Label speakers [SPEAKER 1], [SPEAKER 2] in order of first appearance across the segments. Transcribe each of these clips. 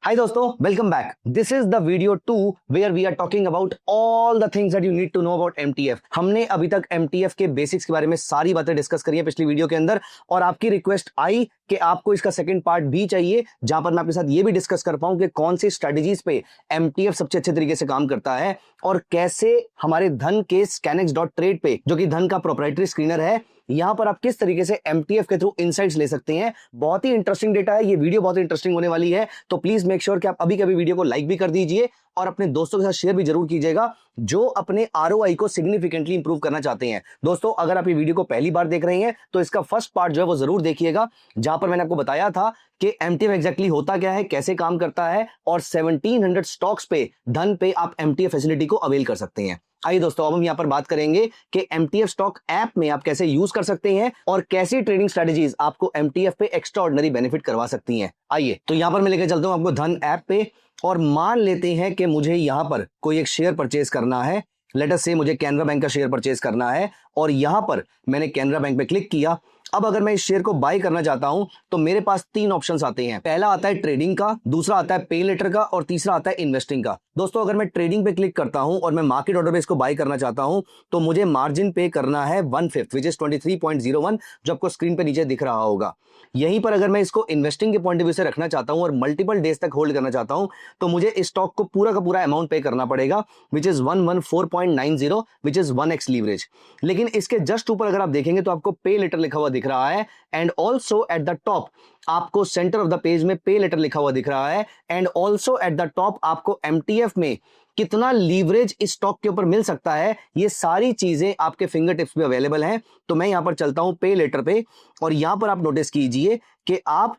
[SPEAKER 1] Hi दोस्तों, welcome back. This is the video 2 where we are talking about all the things that you need to know about MTF. हमने अभी तक MTF के basics के बारे में सारी बातें डिस्कस करी है पिछली वीडियो के अंदर, और आपकी रिक्वेस्ट आई कि आपको इसका सेकंड पार्ट भी चाहिए जहां पर मैं आपके साथ ये भी डिस्कस कर पाऊं कि कौन सी स्ट्रेटजीज पे MTF सबसे अच्छे तरीके से काम करता है और कैसे हमारे धन के scanex.trade पे, जो कि धन का प्रोप्राइटरी स्क्रीनर है, यहां पर आप किस तरीके से MTF के थ्रू इनसाइट्स ले सकते हैं। बहुत ही इंटरेस्टिंग डेटा है, ये वीडियो बहुत ही इंटरेस्टिंग होने वाली है, तो प्लीज मेक श्योर कि आप अभी कभी वीडियो को लाइक भी कर दीजिए और अपने दोस्तों के साथ शेयर भी जरूर कीजिएगा जो अपने ROI को सिग्निफिकेंटली इंप्रूव करना चाहते हैं। दोस्तों, अगर आप ये वीडियो को पहली बार देख रहे हैं तो इसका फर्स्ट पार्ट जो है वो जरूर देखिएगा, जहां पर मैंने आपको बताया था कि MTF एग्जैक्टली होता क्या है, कैसे काम करता है, और 1700 स्टॉक्स पे धन पे आप MTF फैसिलिटी को अवेल कर सकते हैं। आइए दोस्तों, अब हम यहाँ पर बात करेंगे कि MTF स्टॉक ऐप में आप कैसे यूज कर सकते हैं और कैसी ट्रेडिंग स्ट्रेटजीज आपको MTF पे एक्स्ट्रा ऑर्डिनरी बेनिफिट करवा सकती हैं। आइए तो यहाँ पर मैं लेकर चलता हूँ आपको धन ऐप पे, और मान लेते हैं कि मुझे यहाँ पर कोई एक शेयर परचेज करना है। लेट अस से मुझे कैनरा बैंक का शेयर परचेज करना है, और यहाँ पर मैंने कैनरा बैंक पे क्लिक किया। अब अगर मैं इस शेयर को बाय करना चाहता हूं तो मेरे पास तीन ऑप्शंस आते हैं। पहला आता है ट्रेडिंग का, दूसरा आता है पे लेटर का, और तीसरा आता है इन्वेस्टिंग का। दोस्तों, अगर मैं ट्रेडिंग पे क्लिक करता हूं और मैं मार्केट ऑर्डर पे इसको बाय करना चाहता हूं तो मुझे मार्जिन पे करना है 1/5 विच इज 23.01, जो आपको स्क्रीन पे नीचे दिख रहा होगा। यहीं पर अगर मैं इसको इन्वेस्टिंग के पॉइंट ऑफ व्यू से रखना चाहता हूं और मल्टीपल डेज तक होल्ड करना चाहता हूं तो मुझे इस स्टॉक को पूरा का पूरा अमाउंट पे करना पड़ेगा, which is 114.90, which is 1x leverage. लेकिन इसके जस्ट ऊपर अगर आप देखेंगे तो आपको पे लेटर लिखा हुआ दिख रहा है, and also at the top आपको सेंटर ऑफ द पेज में पे लेटर लिखा हुआ दिख रहा है, and also at the top आपको MTF में कितना लीवरेज इस स्टॉक के ऊपर मिल सकता है। ये सारी चीजें आपके फिंगर टिप्स पे अवेलेबल हैं। तो मैं यहां पर चलता हूं पे लेटर पे, और यहां पर आप नोटिस कीजिए कि आप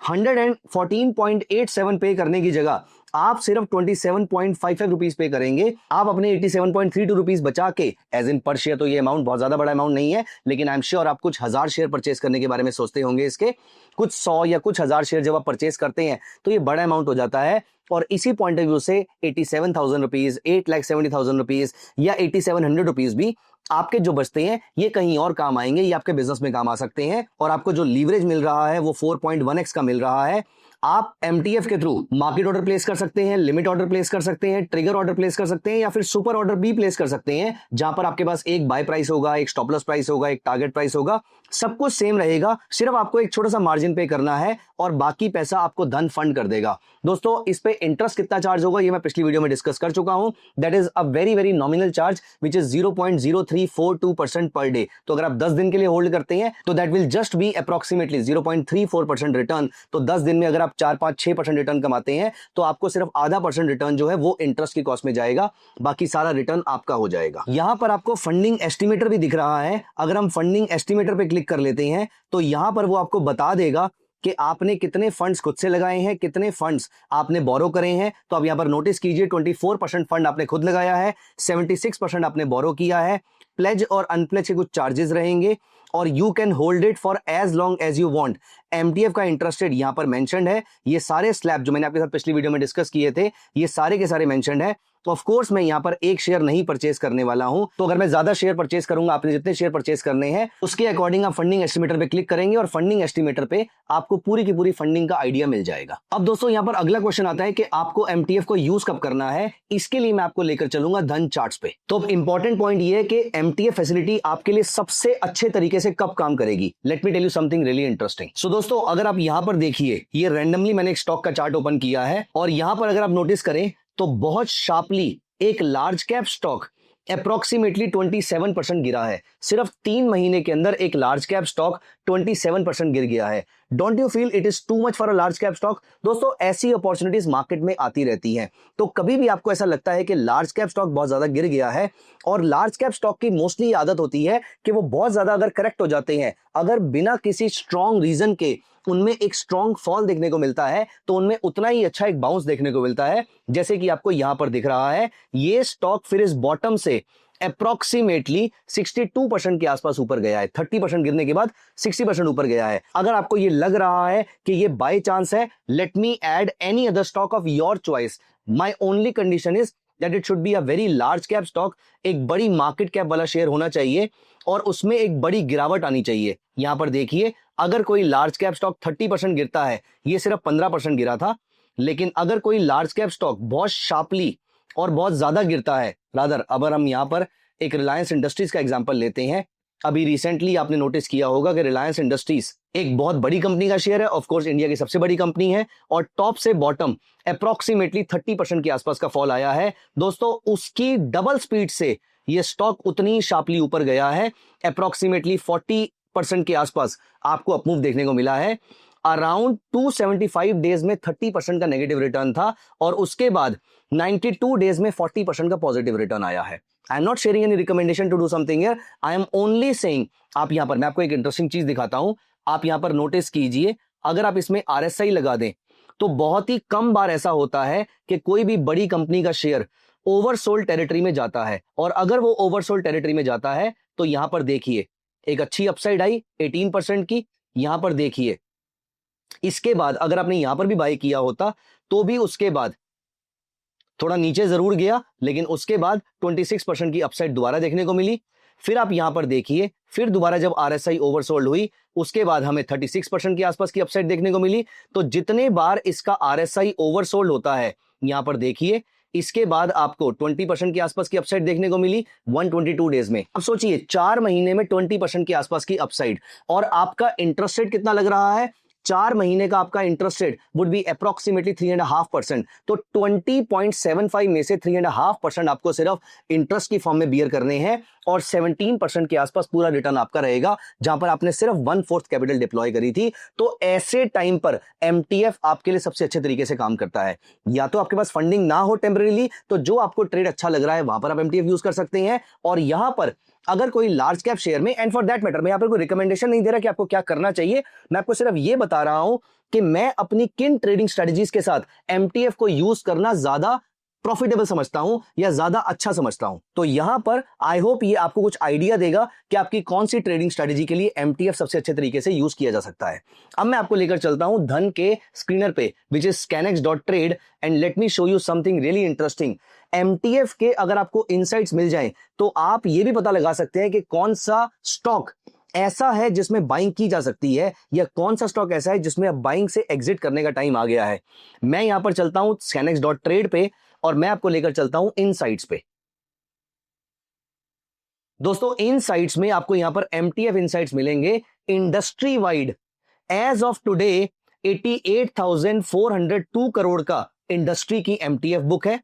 [SPEAKER 1] 114.87 पे करने की जगह आप सिर्फ 27.55 रुपीज पे करेंगे। आप अपने 87.32 रुपीज बचा के, एज इन पर शेयर तो ये अमाउंट बहुत ज्यादा बड़ा अमाउंट नहीं है, लेकिन आई एम श्योर आप कुछ हजार शेयर परचेस करने के बारे में सोचते होंगे। इसके कुछ 100 या कुछ हजार शेयर जब आप परचेस करते हैं तो ये बड़ा अमाउंट हो जाता है, और इसी पॉइंट ऑफ व्यू से 87,000 रुपीज, 8,70,000 रुपीज या 8,700 रुपीज भी आपके जो बचते हैं ये कहीं और काम आएंगे, ये आपके बिजनेस में काम आ सकते हैं। और आपको जो लीवरेज मिल रहा है वो 4.1x का मिल रहा है। आप MTF के थ्रू मार्केट ऑर्डर प्लेस कर सकते हैं, लिमिट ऑर्डर प्लेस कर सकते हैं, ट्रिगर ऑर्डर प्लेस कर सकते हैं, या फिर सुपर ऑर्डर भी प्लेस कर सकते हैं, जहां पर आपके पास एक बाय प्राइस होगा, एक स्टॉप लॉस प्राइस होगा, एक टारगेट प्राइस होगा। सब कुछ सेम रहेगा, सिर्फ आपको एक छोटा सा मार्जिन पे करना है और बाकी पैसा आपको धन फंड कर देगा। दोस्तों, इस पे इंटरेस्ट कितना चार्ज होगा ये मैं पिछली वीडियो में डिस्कस कर चुका हूं। That is a very very nominal charge which is 0.0342% per day. तो अगर आप 10 दिन के लिए होल्ड करते हैं तो that will just be approximately 0.34% return. तो 10 दिन में अगर आप 4-5-6% रिटर्न कमाते हैं तो आपको सिर्फ आधा % रिटर्न जो है वो इंटरेस्ट की कॉस्ट में जाएगा, बाकी सारा रिटर्न आपका हो जाएगा। यहां पर आपको फंडिंग एस्टिमेटर भी दिख रहा है। अगर हम फंडिंग एस्टिमेटर पे क्लिक कर लेते हैं तो यहां पर वो आपको बता देगा कि आपने कितने फंड्स खुद से लगाए हैं, कितने फंड्स आपने बोरो करे हैं। तो आप यहां पर नोटिस कीजिए 24% फंड आपने खुद लगाया है, 76% आपने बोरो किया है। प्लेज और अनप्लेज के कुछ चार्जेस रहेंगे, और you can hold it for as long as you want. MTF का इंटरेस्ट रेट यहां पर मेंशन्ड है। ये सारे स्लैब जो मैंने आपके साथ पिछली वीडियो में डिस्कस किए थे ये सारे के सारे मेंशन्ड है। तो ऑफ कोर्स मैं यहां पर एक शेयर नहीं परचेस करने वाला हूं, तो अगर मैं ज्यादा शेयर परचेस करूंगा, आपने जितने शेयर परचेस करने हैं उसके अकॉर्डिंग आप फंडिंग एस्टिमेटर पे क्लिक करेंगे, और फंडिंग एस्टिमेटर पे आपको पूरी की पूरी फंडिंग का आइडिया मिल जाएगा। अब दोस्तों, यहां पर अगला क्वेश्चन आता है कि आपको MTF को यूज कब करना है। इसके लिए मैं आपको लेकर चलूंगा धन चार्ट्स पे। तो इंपॉर्टेंट पॉइंट ये है कि MTF फैसिलिटी आपके लिए सबसे अच्छे तरीके से कब काम करेगी। Let me tell you something really interesting. So दोस्तों, अगर आप यहां पर देखिए, ये रैंडमली मैंने एक स्टॉक का चार्ट ओपन किया है, और यहां पर अगर आप नोटिस करें तो बहुत शार्पली एक लार्ज कैप स्टॉक अप्रोक्सीमेटली 27% गिरा है। सिर्फ 3 महीने के अंदर एक लार्ज कैप स्टॉक 27% गिर गया है। Don't you feel it is too much for a large cap stock. दोस्तों, ऐसी अपॉर्चुनिटीज मार्केट में आती रहती हैं, तो कभी भी आपको ऐसा लगता है कि लार्ज कैप स्टॉक बहुत ज्यादा गिर गया है, और लार्ज कैप स्टॉक की मोस्टली आदत होती है कि वो बहुत ज्यादा अगर करेक्ट हो जाते हैं, अगर बिना किसी स्ट्रॉन्ग रीजन के उनमें एक स्ट्रॉन्ग फॉल देखने को मिलता है तो उनमें उतना ही अच्छा एक बाउंस देखने को मिलता है, जैसे कि आपको यहां पर दिख रहा है। ये स्टॉक फिर इस बॉटम से अप्रोक्सीमेटली 62% के आसपास ऊपर गया है। 30% गिरने के बाद 60% ऊपर गया है। अगर आपको ये लग रहा है कि ये बाय चांस है, let me add any other stock of your choice. My only condition is that it should be a very large cap stock. एक बड़ी मार्केट कैप वाला शेयर होना चाहिए और उसमें एक बड़ी गिरावट आनी चाहिए। यहां पर देखिए, अगर कोई लार्ज कैप स्टॉक 30% गिरता है, ये सिर्फ 15% गिरा था, लेकिन अगर कोई लार्ज कैप स्टॉक बहुत शार्पली और बहुत ज्यादा गिरता है, रादर अगर हम यहां पर एक रिलायंस इंडस्ट्रीज का एग्जांपल लेते हैं, अभी रिसेंटली आपने नोटिस किया होगा कि रिलायंस इंडस्ट्रीज एक बहुत बड़ी कंपनी का शेयर है, ऑफ कोर्स इंडिया की सबसे बड़ी कंपनी है, और टॉप से बॉटम अप्रोक्सीमेटली 30% के आसपास का फॉल आया है। दोस्तों उसकी डबल स्पीड से ये स्टॉक उतनी शार्पली ऊपर गया है, अप्रोक्सीमेटली 40% के आसपास आपको अपमूव देखने को मिला है। अराउंड 275 डेज में 30% का नेगेटिव रिटर्न था, और उसके बाद 92 डेज में 40% का पॉजिटिव रिटर्न आया है। I am not sharing any recommendation to do something here, I am only saying, आप यहां पर मैं आपको एक इंटरेस्टिंग चीज दिखाता हूं, आप यहां पर नोटिस कीजिए, अगर आप इसमें RSI लगा दें तो बहुत ही कम बार ऐसा होता है कि कोई भी बड़ी कंपनी का शेयर ओवरसोल्ड टेरिटरी में जाता है, और अगर वो ओवरसोल्ड टेरिटरी में जाता है तो यहां पर देखिए एक अच्छी अपसाइड आई 18% की, यहां पर देखिए इसके बाद अगर आपने यहां पर भी बाय किया होता तो भी उसके बाद थोड़ा नीचे जरूर गया, लेकिन उसके बाद 26% की अपसाइड दोबारा देखने को मिली। फिर आप यहां पर देखिए, फिर दोबारा जब RSI ओवरसोल्ड हुई उसके बाद हमें 36% के आसपास की अपसाइड देखने को मिली। तो जितने बार इसका RSI ओवरसोल्ड होता है, यहां पर देखिए इसके बाद आपको 20% के आसपास की अपसाइड देखने को मिली 122 डेज में। अब सोचिए 4 महीने में 20% के आसपास की अपसाइड, और आपका इंटरेस्ट रेट कितना लग रहा है, 4 महीने का आपका interest rate would be approximately 3.5%। तो 20.75 में से 3.5% आपको सिर्फ इंटरेस्ट की फॉर्म में बियर करने हैं, और 17% के आसपास पूरा रिटर्न आपका रहेगा, जहां पर आपने सिर्फ 1/4 कैपिटल डिप्लॉय करी थी। तो ऐसे टाइम पर MTF आपके लिए सबसे अच्छे तरीके से काम करता है। या तो आपके पास फंडिंग ना हो टेम्परेली, तो जो आपको ट्रेड अच्छा लग रहा है वहां पर आप MTF यूज कर सकते हैं। और यहां पर अगर कोई लार्ज कैप शेयर में, एंड फॉर दैट मैटर मैं यहां पर कोई रिकमेंडेशन नहीं दे रहा कि आपको क्या करना चाहिए, मैं आपको सिर्फ ये बता रहा हूं कि मैं अपनी किन ट्रेडिंग स्ट्रेटजीज के साथ MTF को यूज करना ज्यादा प्रॉफिटेबल समझता हूं या ज्यादा अच्छा समझता हूं। तो यहां पर आई होप ये आपको कुछ आइडिया देगा कि आपकी कौन सी ट्रेडिंग स्ट्रेटजी के लिए MTF सबसे अच्छे तरीके से यूज किया जा सकता है। अब मैं आपको लेकर चलता हूं धन के स्क्रीनर पे, which is scanex.trade, and let me show you something really interesting. MTF के अगर आपको इनसाइट्स मिल जाएं तो आप ये भी पता लगा सकते हैं कि कौन सा स्टॉक ऐसा है जिसमें बाइंग की जा सकती है, या कौन सा स्टॉक ऐसा है जिसमें अब बाइंग से एग्जिट करने का टाइम आ गया है। मैं यहां पर चलता हूं scanex.trade पे, और मैं आपको लेकर चलता हूं इनसाइट्स पे। दोस्तों इनसाइट्स में आपको यहां पर MTF इनसाइट्स मिलेंगे industry wide. As of today 88,402 crore का इंडस्ट्री की MTF बुक है,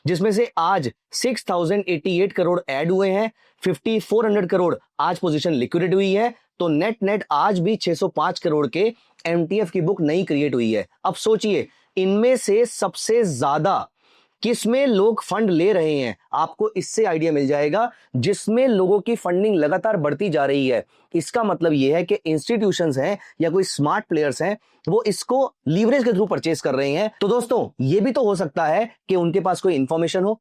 [SPEAKER 1] जिसमें से आज 6,088 करोड़ ऐड हुए हैं, 5,400 करोड़ आज पोजीशन लिक्विडेट हुई है। तो नेट नेट आज भी 605 करोड़ के MTF की बुक नई क्रिएट हुई है। अब सोचिए इनमें से सबसे ज्यादा किसमें लोग फंड ले रहे हैं, आपको इससे आइडिया मिल जाएगा। जिसमें लोगों की फंडिंग लगातार बढ़ती जा रही है, इसका मतलब यह है कि इंस्टीट्यूशंस हैं या कोई स्मार्ट प्लेयर्स हैं, वो इसको लीवरेज के थ्रू परचेज कर रहे हैं। तो दोस्तों ये भी तो हो सकता है कि उनके पास कोई इंफॉर्मेशन हो।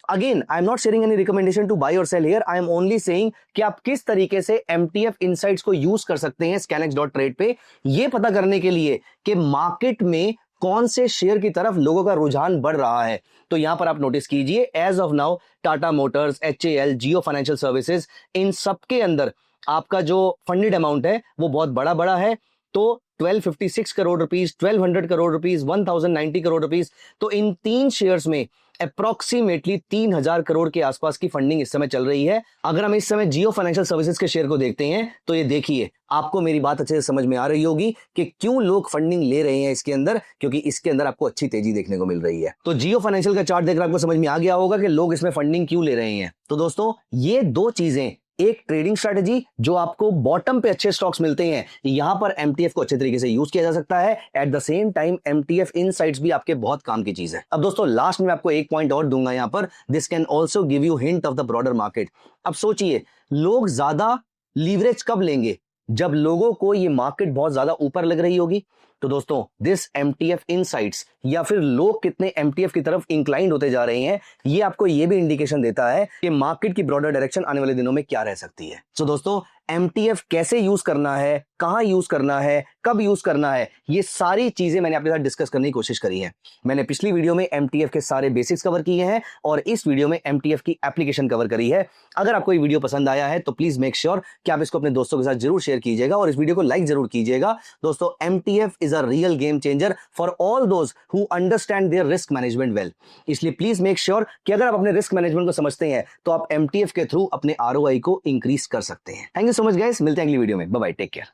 [SPEAKER 1] Again I am not sharing any recommendation to buy और sell here, I am only saying कि आप किस तरीके से MTF इनसाइट्स को यूज कर सकते हैं scanex.trade पे, ये पता करने के लिए कि मार्केट में कौन से शेयर की तरफ लोगों का रुझान बढ़ रहा है। तो यहां पर आप नोटिस कीजिए as of now Tata motors, HAL, Jio financial services, इन सबके अंदर आपका जो फंडेड अमाउंट है वो बहुत बड़ा बड़ा है। तो 1256 crore rupees, 1200 crore rupees, 1090 crore rupees, तो इन 3 शेयर्स में अप्रोक्सीमेटली 3000 करोड़ के आसपास की फंडिंग इस समय चल रही है। अगर हम इस समय जियो फाइनेंशियल सर्विसेज के शेयर को देखते हैं तो ये देखिए आपको मेरी बात अच्छे से समझ में आ रही होगी कि क्यों लोग फंडिंग ले रहे हैं इसके अंदर, क्योंकि इसके अंदर आपको अच्छी तेजी देखने को मिल रही है। तो जियो फाइनेंशियल का चार्ट देखकर आपको समझ में आ गया होगा कि लोग इसमें फंडिंग क्यों ले रहे हैं। तो दोस्तों ये दो चीजें, एक ट्रेडिंग स्ट्रेटजी जो आपको बॉटम पे अच्छे स्टॉक्स मिलते हैं, यहां पर MTF को अच्छे तरीके से यूज किया जा सकता है। At the same time MTF insights भी आपके बहुत काम की चीज है। अब दोस्तों लास्ट में आपको एक पॉइंट और दूंगा यहां पर, this can also give you hint of the broader market. अब सोचिए लोग ज्यादा लीवरेज कब लेंगे, जब लोगों को ये मार्केट बहुत ज्यादा ऊपर लग रही होगी। तो दोस्तों दिस MTF इनसाइट्स, या फिर लोग कितने MTF की तरफ इंक्लाइंड होते जा रहे हैं, ये आपको ये भी इंडिकेशन देता है कि मार्केट की ब्रॉडर डायरेक्शन आने वाले दिनों में क्या रह सकती है। सो दोस्तों MTF कैसे यूज करना है, कहां यूज करना है, कब यूज करना है, ये सारी चीजें मैंने आपके साथ डिस्कस करने की कोशिश करी है। मैंने पिछली वीडियो में MTF के सारे बेसिक्स कवर किए हैं और इस वीडियो में MTF की एप्लीकेशन कवर करी है। अगर आपको ये वीडियो पसंद आया है तो प्लीज मेक श्योर कि आप इसको अपने दोस्तों के साथ जरूर शेयर कीजिएगा और इस वीडियो को लाइक जरूर कीजिएगा। दोस्तों MTF is is a real game changer for all those who understand their risk management well. इसलिए प्लीज मेक श्योर कि अगर आप अपने रिस्क मैनेजमेंट को समझते हैं तो आप MTF के थ्रू अपने ROI को इंक्रीज कर सकते हैं। Thank you so much guys, मिलते हैं अगली वीडियो में। Bye bye, take care.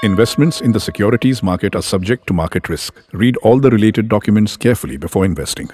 [SPEAKER 2] Investments in the securities market are subject to market risk. Read all the related documents carefully before investing.